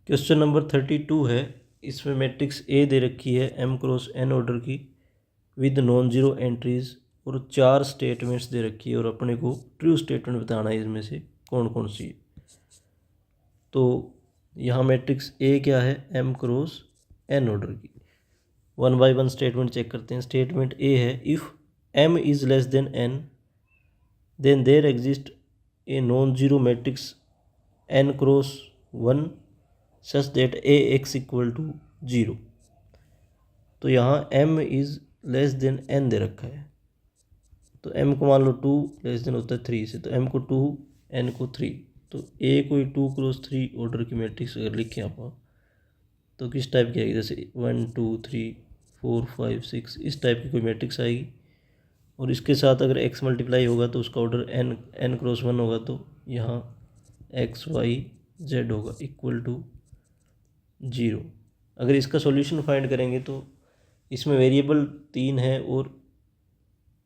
Question number 32 है। इसमें matrix A दे रखी है m क्रॉस n ऑर्डर की विद नॉन जीरो एंट्रीज और 4 स्टेटमेंट्स दे रखी है और अपने को ट्रू स्टेटमेंट बताना है इसमें से कौन कौन सी है। तो यहाँ मैट्रिक्स ए क्या है, m क्रॉस n ऑर्डर की। One by one statement check करते हैं। स्टेटमेंट ए है, if m is less than n then there exist a non zero matrix n cross 1 such that A x equal to 0। तो यहाँ m is less than n दे रखा है, तो m को मान लो 2 लेस देन होता है 3 से, तो m को 2 n को 3, तो a कोई 2 क्रॉस 3 ऑर्डर की मैट्रिक्स अगर लिखें आप तो किस टाइप की आएगी, जैसे 1 2 3 4 5 6 इस टाइप की कोई मैट्रिक्स आएगी। और इसके साथ अगर x मल्टीप्लाई होगा तो उसका ऑर्डर n क्रॉस 1 होगा, तो यहाँ x y z होगा इक्वल टू 0। अगर इसका सॉल्यूशन फाइंड करेंगे तो इसमें वेरिएबल 3 है और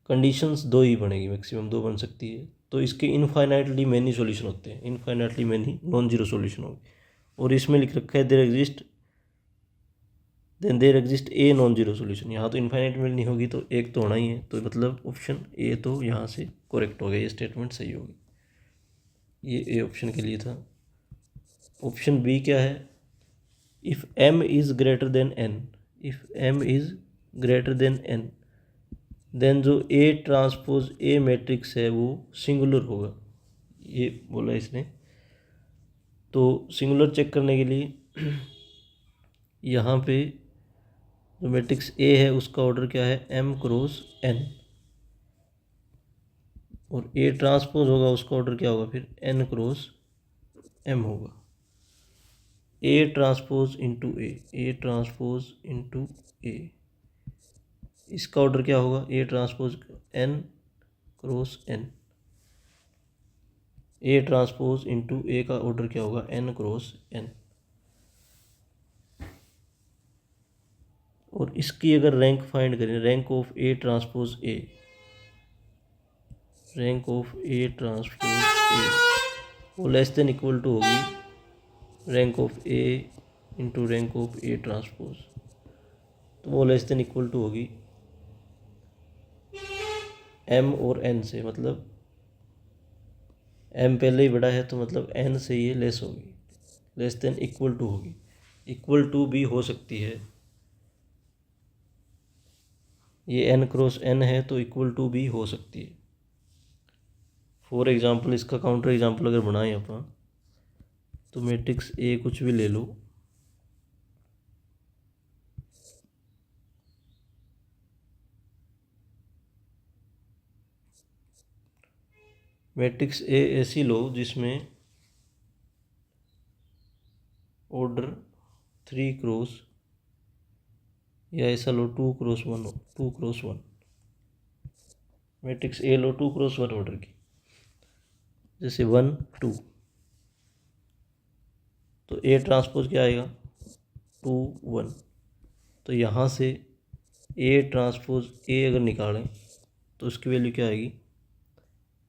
कंडीशंस 2 ही बनेगी, मैक्सिमम 2 बन सकती है। तो इसके इनफाइनाइटली मैनी सॉल्यूशन होते हैं, infinitely many non zero solution होगी। और इसमें लिख रखा है there exist a non zero solution. यहाँ तो इनफाइनाइट में नहीं होगी तो एक तो होना ही है, तो मतलब ऑप्शन ए तो यहाँ से करेक्ट हो गया, ये स्टेटमेंट सही होगी। ये ए ऑप्शन के लिए था। ऑप्शन बी क्या है, if m is greater than n, if m is greater than n then जो A ट्रांसपोज A मैट्रिक्स है वो सिंगुलर होगा, ये बोला इसने। तो सिंगुलर चेक करने के लिए यहाँ पे जो मैट्रिक्स A है उसका ऑर्डर क्या है, m क्रॉस n, और A ट्रांसपोज होगा उसका ऑर्डर क्या होगा फिर n क्रॉस m होगा। A transpose into A transpose into A, इसका ऑर्डर क्या होगा, A transpose n cross n। A transpose into A का ऑर्डर क्या होगा, n क्रॉस n। और इसकी अगर रैंक फाइंड करें, rank of A transpose A, rank of A transpose A वो लेस देन इक्वल टू होगी rank of A into rank of A transpose, तो वो लेस देन इक्वल टू होगी m और n से। मतलब m पहले ही बड़ा है तो मतलब n से ये लेस होगी, लेस देन इक्वल टू होगी। इक्वल टू भी हो सकती है, ये n क्रॉस n है तो इक्वल टू भी हो सकती है। फॉर एग्जांपल इसका काउंटर एग्जांपल अगर बनाएं अपन, तो मैट्रिक्स ए कुछ भी ले लो, मैट्रिक्स ए ऐसी लो जिसमें ऑर्डर 3 क्रॉस, या ऐसा लो 2 क्रॉस 1 हो, 2 cross 1 matrix A low 2 cross 1 order की, जैसे 1 2, तो ए ट्रांसपोज क्या आएगा 2 1। तो यहाँ से ए ट्रांसपोज ए अगर निकालें तो उसकी वैल्यू क्या आएगी,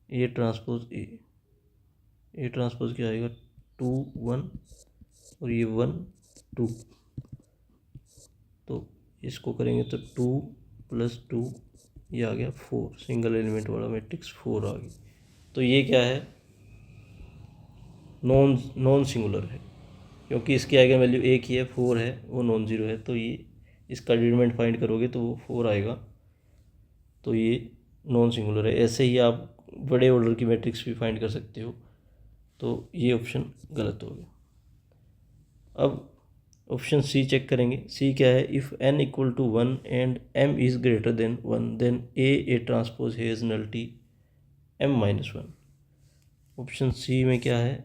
ए ट्रांसपोज ए ट्रांसपोज क्या आएगा 2 1 और ये 1 2, तो इसको करेंगे तो 2 + 2 ये आ गया 4, सिंगल एलिमेंट वाला मैट्रिक्स 4 आ गई। तो ये क्या है, नॉन सिंगुलर है, क्योंकि इसकी आइगन वैल्यू एक ही है 4 है, वो नॉन जीरो है। तो ये इसका डिटरमिनेंट फाइंड करोगे तो वो 4 आएगा, तो ये नॉन सिंगुलर है। ऐसे ही आप बड़े ऑर्डर की मैट्रिक्स भी फाइंड कर सकते हो, तो ये ऑप्शन गलत हो गया। अब ऑप्शन सी चेक करेंगे। सी क्या है, if n equal to 1 and m is greater than 1 then A transpose has nullity m-1। Option C में क्या है,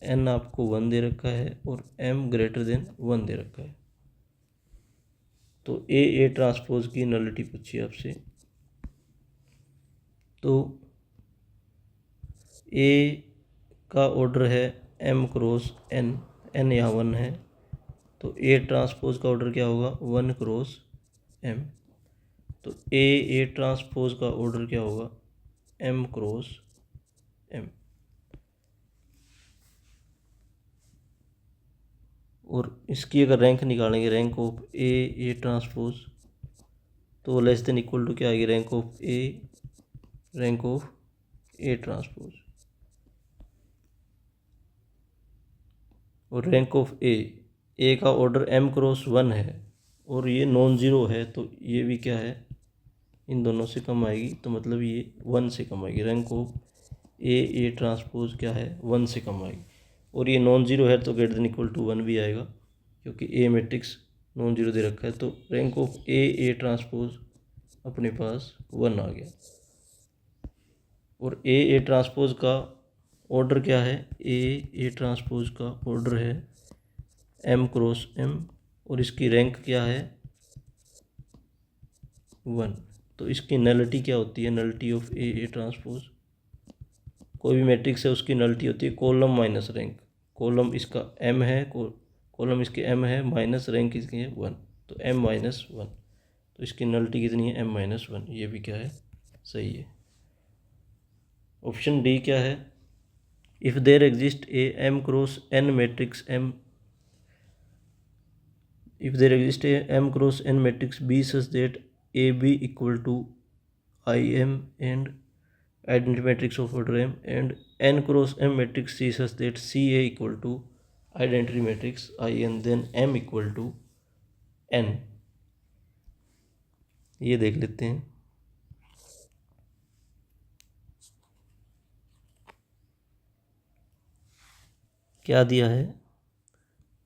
n आपको 1 दे रखा है और m ग्रेटर देन 1 दे रखा है, तो ए ट्रांसपोज की नलिटी पूछी आपसे। तो ए का ऑर्डर है m क्रॉस n, n यहाँ 1 है, तो ए ट्रांसपोज का ऑर्डर क्या होगा 1 क्रॉस m। तो ए ट्रांसपोज का ऑर्डर क्या होगा m क्रॉस m। और इसकी अगर रैंक निकालेंगे, रैंक ऑफ ए ट्रांसपोज, तो लेस देन इक्वल टू क्या आएगी, रैंक ऑफ ए ट्रांसपोज। और रैंक ऑफ ए का ऑर्डर m क्रॉस 1 है और ये नॉन ज़ीरो है, तो ये भी क्या है, इन दोनों से कम आएगी, तो मतलब ये 1 से कम आएगी। रैंक ऑफ ए ट्रांसपोज क्या है, 1 से कम आएगी। और ये नॉन ज़ीरो है तो ग्रेटर देन इक्वल टू 1 भी आएगा, क्योंकि ए मैट्रिक्स नॉन ज़ीरो दे रखा है। तो रैंक ऑफ ए ट्रांसपोज अपने पास 1 आ गया। और ए ट्रांसपोज का ऑर्डर क्या है, ए ट्रांसपोज का ऑर्डर है m क्रॉस m और इसकी रैंक क्या है, 1। तो इसकी नलिटी क्या होती है, नलिटी ऑफ ए ट्रांसपोज, कोई भी मैट्रिक्स है उसकी नलिटी होती है कॉलम माइनस रैंक। कॉलम इसका m है, कॉलम इसके m है, माइनस रैंक इसकी है 1, तो m माइनस 1, तो इसकी नलिटी कितनी है, m माइनस 1। ये भी क्या है, सही है। ऑप्शन डी क्या है, if there exist a m cross n matrix m, if there exists a m cross n matrix B such that AB equal to Im and identity matrix of order m, and n cross m matrix C such that CA equal to identity matrix In, then m equal to n। ये देख लेते हैं। क्या दिया है,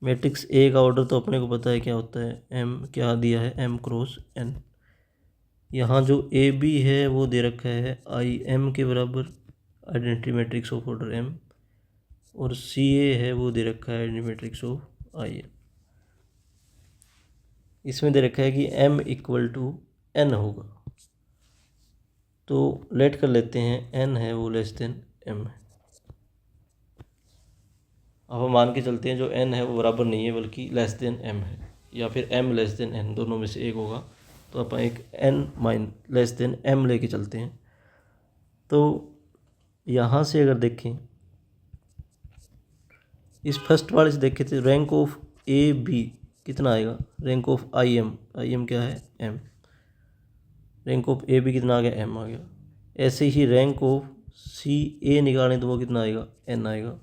matrix A का order तो अपने को पता है क्या होता है, m, क्या दिया है, m क्रॉस n। यहाँ जो ए बी है वो दे रखा है IM के बराबर, identity matrix of order m, और CA है वो दे रखा है आइडेंटिटी मैट्रिक्स ऑफ IM। इसमें दे रखा है कि m इक्वल टू n होगा, तो लेट कर लेते हैं n है वो लेस देन m है। अब हम मान के चलते हैं जो n है वो बराबर नहीं है बल्कि लेस देन m है, या फिर m लेस देन n, दोनों में से एक होगा। तो अपन एक n लेस देन m लेके चलते हैं। तो यहाँ से अगर देखें, इस फर्स्ट वाले से देखें तो रैंक ऑफ ए बी कितना आएगा, रैंक ऑफ IM क्या है, m, rank of A B कितना आ गया, m आ गया। ऐसे ही रैंक ऑफ CA निकालें तो वो कितना आएगा, n आएगा,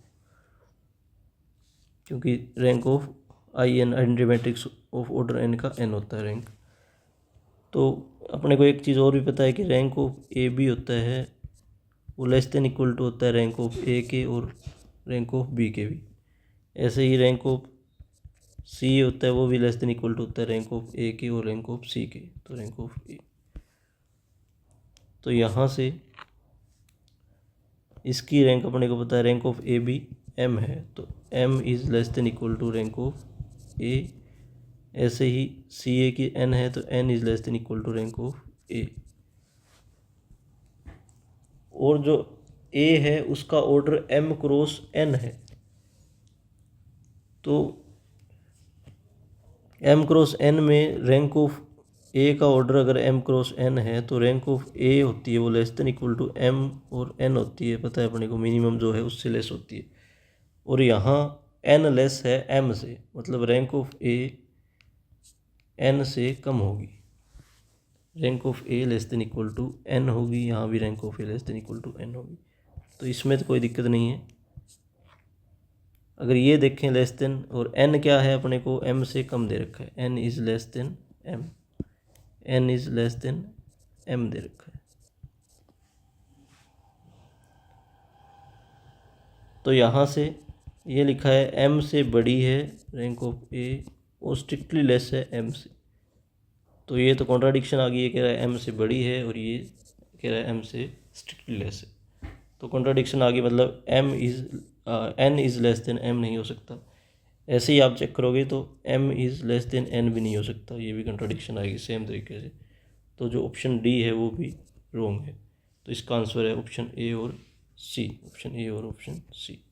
क्योंकि rank of IN identity matrix of order n का n होता है रैंक। तो अपने को एक चीज़ और भी पता है कि रैंक ऑफ AB होता है वो लेस देन इक्वल टू होता है रैंक ऑफ A के और रैंक ऑफ B के भी। ऐसे ही रैंक ऑफ CA होता है वो भी लेस देन इक्वल टू होता है रैंक ऑफ A के और रैंक ऑफ C के, तो रैंक ऑफ A। तो यहाँ से इसकी रैंक अपने को पता है, रैंक ऑफ AB m है, तो m is less than equal to rank of A। ऐसे ही CA की n है तो n is less than equal to rank of A। और जो A है उसका ऑर्डर m क्रॉस n है, तो m क्रॉस n में रैंक ऑफ A का ऑर्डर अगर m क्रॉस n है तो रैंक ऑफ A होती है वो less than equal to m और n होती है, पता है अपने को, मिनिमम जो है उससे लेस होती है। और यहाँ n लेस है m से, मतलब रैंक ऑफ A n से कम होगी, rank of A less than equal to n होगी, यहाँ भी rank of A less than equal to n होगी। तो इसमें तो कोई दिक्कत नहीं है। अगर ये देखें लेस देन, और n क्या है अपने को m से कम दे रखा है, n is less then m, n is less then m दे रखा है। तो यहाँ से ये लिखा है m से बड़ी है रैंक ऑफ A और स्ट्रिक्टली लेस है m से, तो ये तो कॉन्ट्राडिक्शन आ गई। ये कह रहा है m से बड़ी है और ये कह रहा है m से स्ट्रिक्टली लेस है, तो कॉन्ट्राडिक्शन आ गई, मतलब n is less then m नहीं हो सकता। ऐसे ही आप चेक करोगे तो m is less than n भी नहीं हो सकता, ये भी कॉन्ट्राडिक्शन आएगी सेम तरीके से। तो जो ऑप्शन डी है वो भी रॉन्ग है। तो इसका आंसर है ऑप्शन ए और सी, ऑप्शन ए और ऑप्शन सी।